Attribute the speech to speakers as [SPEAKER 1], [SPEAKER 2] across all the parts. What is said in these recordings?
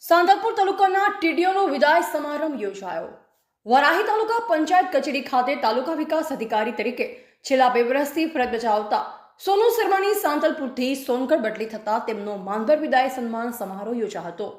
[SPEAKER 1] સાંતલપુર તાલુકાના ટીડીઓનો વિદાય સમારંભ યોજાયો। વરાહી તાલુકા પંચાયત કચેરી ખાતે તાલુકા વિકાસ અધિકારી તરીકે છેલ્લા 2 વર્ષથી ફરજ બજાવતા સોનુ શર્માની સાંતલપુરથી સોનગઢ બદલી થતા તેમનો માનભર વિદાય સન્માન સમારોહ યોજાયો હતો।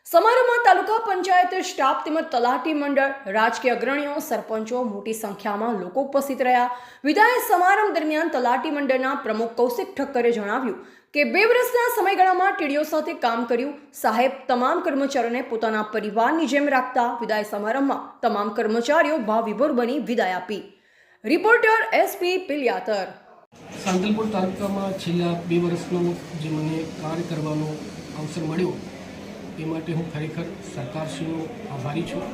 [SPEAKER 1] સમારોહમાં તાલુકા પંચાયત સ્ટાફ તેમજ તલાટી મંડળ, રાજકીય અગ્રણીઓ, સરપંચો મોટી સંખ્યામાં લોકો ઉપસ્થિત રહ્યા। વિદાય સમારંભ દરમિયાન તલાટી મંડળના પ્રમુખ કૌશિક ઠક્કરે જણાવ્યું કે 2 વર્ષના સમયગાળામાં ટીડીઓ સાથે કામ કર્યું। સાહેબ તમામ કર્મચારીઓને પોતાના પરિવારની જેમ રાખતા વિદાય સમારંભમાં તમામ કર્મચારીઓ ભાવવિભોર બની વિદાય આપી। Reporter SP Piliyatar.
[SPEAKER 2] સાંતલપુર તાલુકામાં છેલ્લા 2 વર્ષનો જે મને કાર્ય કરવાનો અવસર મળ્યો એ માટે હું ખરેખર સરકારશ્રીનો આભારી છું।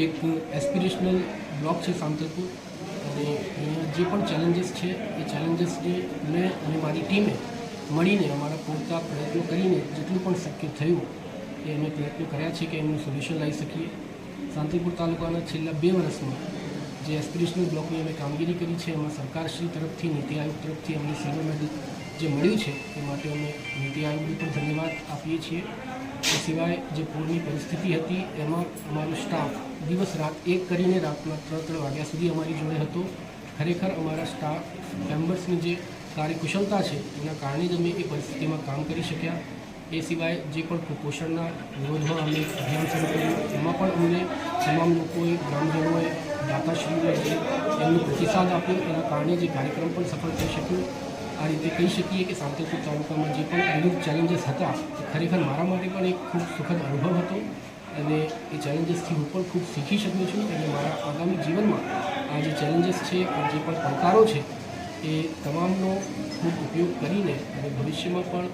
[SPEAKER 2] એક એસ્પિરેશનલ બ્લોક છે સાંતલપુર અને અહીંયા જે પણ ચેલેન્જીસ છે એ ચેલેન્જીસને મેં અને મારી ટીમે મળીને અમારા પૂરતા પ્રયત્નો કરીને જેટલું પણ શક્ય થયું એ અમે પ્રયત્નો કર્યા છે કે એમનું સોલ્યુશન લાવી શકીએ। સાંતલપુર તાલુકાના છેલ્લા 2 વર્ષમાં જે એસ્પિરેશનલ બ્લોકની અમે કામગીરી કરી છે એમાં સરકારશ્રી તરફથી, નીતિ આયોગ તરફથી અમને સિલ્વર મેડલ જે મળ્યું છે એ માટે અમે નીતિ આયોગને પણ ધન્યવાદ આપીએ છીએ। એ સિવાય જે પૂરની પરિસ્થિતિ હતી એમાં અમારો સ્ટાફ દિવસ રાત એક કરીને રાતના 3 વાગ્યા સુધી અમારી જોડે હતો। ખરેખર અમારા સ્ટાફ મેમ્બર્સની જે કાર્યકુશળતા છે એના કારણે જ અમે એ પરિસ્થિતિમાં કામ કરી શક્યા। એ સિવાય જે પણ કુપોષણના વિરોધમાં અમે અભિયાન શરૂ કર્યું એમાં પણ અમને તમામ લોકોએ, ગ્રામજનોએ, દાતાશ્રીઓએ જે એમનો પ્રતિસાદ આપ્યો એના કારણે જે કાર્યક્રમ પણ સફળ થઈ શક્યો। આ રીતે કહી શકીએ કે સાંતલપુર તાલુકામાં જે પણ વિવિધ ચેલેન્જીસ હતા એ ખરેખર મારા માટે પણ એક ખૂબ સુખદ અનુભવ હતો અને એ ચેલેન્જીસથી હું પણ ખૂબ શીખી શક્યો છું અને મારા આગામી જીવનમાં આ જે ચેલેન્જીસ છે, જે પણ પડકારો છે એ તમામનો ખૂબ ઉપયોગ કરીને અને ભવિષ્યમાં પણ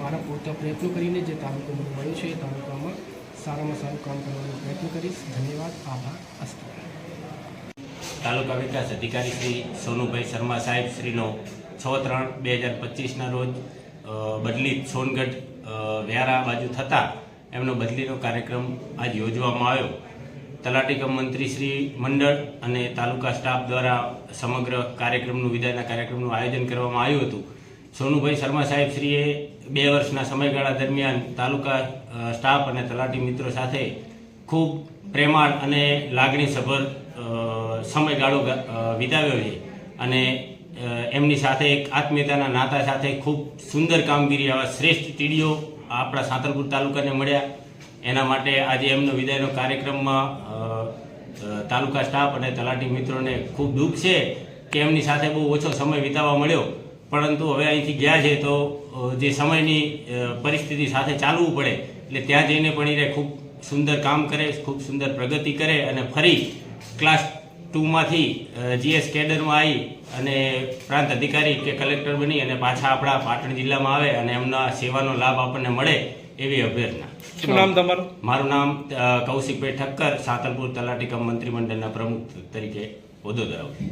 [SPEAKER 2] મારા પૂરતા પ્રયત્નો કરીને જે તાલુકો મને મળ્યો છે એ તાલુકામાં સારામાં સારું કામ કરવાનો પ્રયત્ન કરીશ। ધન્યવાદ, આભાર, અસ્તુ।
[SPEAKER 3] તાલુકા વિકાસ અધિકારી શ્રી સોનુભાઈ શર્મા સાહેબ શ્રીનો 6/3/2025ના રોજ બદલી સોનગઢ વ્યારા બાજુ થતાં એમનો બદલીનો કાર્યક્રમ આજ યોજવામાં આવ્યો। તલાટી કમ મંત્રી શ્રી મંડળ અને તાલુકા સ્ટાફ દ્વારા સમગ્ર કાર્યક્રમનું, વિદાયના કાર્યક્રમનું આયોજન કરવામાં આવ્યું હતું। સોનુભાઈ શર્મા સાહેબ શ્રીએ 2 વર્ષના સમયગાળા દરમિયાન તાલુકા સ્ટાફ અને તલાટી મિત્રો સાથે ખૂબ પ્રેમાળ અને લાગણીસભર સમયગાળો વિતાવ્યો છે અને એમની સાથે એક આત્મીયતાના નાતા સાથે ખૂબ સુંદર કામગીરી, આવા શ્રેષ્ઠ ટીડીઓ આપણા સાંતલપુર તાલુકાને મળ્યા। એના માટે આજે એમનો વિદાયનો કાર્યક્રમમાં તાલુકા સ્ટાફ અને તલાટી મિત્રોને ખૂબ દુઃખ છે કે એમની સાથે બહુ ઓછો સમય વિતાવવા મળ્યો, પરંતુ હવે અહીંથી ગયા છે તો જે સમયની પરિસ્થિતિ સાથે ચાલવું પડે એટલે ત્યાં જઈને પણ એ ખૂબ સુંદર કામ કરે, ખૂબ સુંદર પ્રગતિ કરે અને ફરી ક્લાસ 2માંથી જીએસ કેડરમાં આવી અને પ્રાંત અધિકારી કે કલેક્ટર બની અને પાછા આપણા પાટણ જિલ્લામાં આવે અને એમના સેવાનો લાભ આપણને મળે એવી અભ્યર્થના।
[SPEAKER 4] શું નામ તમારું?
[SPEAKER 3] મારું નામ કૌશિકભાઈ ઠક્કર, સાંતલપુર તલાટી કમ મંત્રીમંડળના પ્રમુખ તરીકે હોદ્દો ધરાવું છું।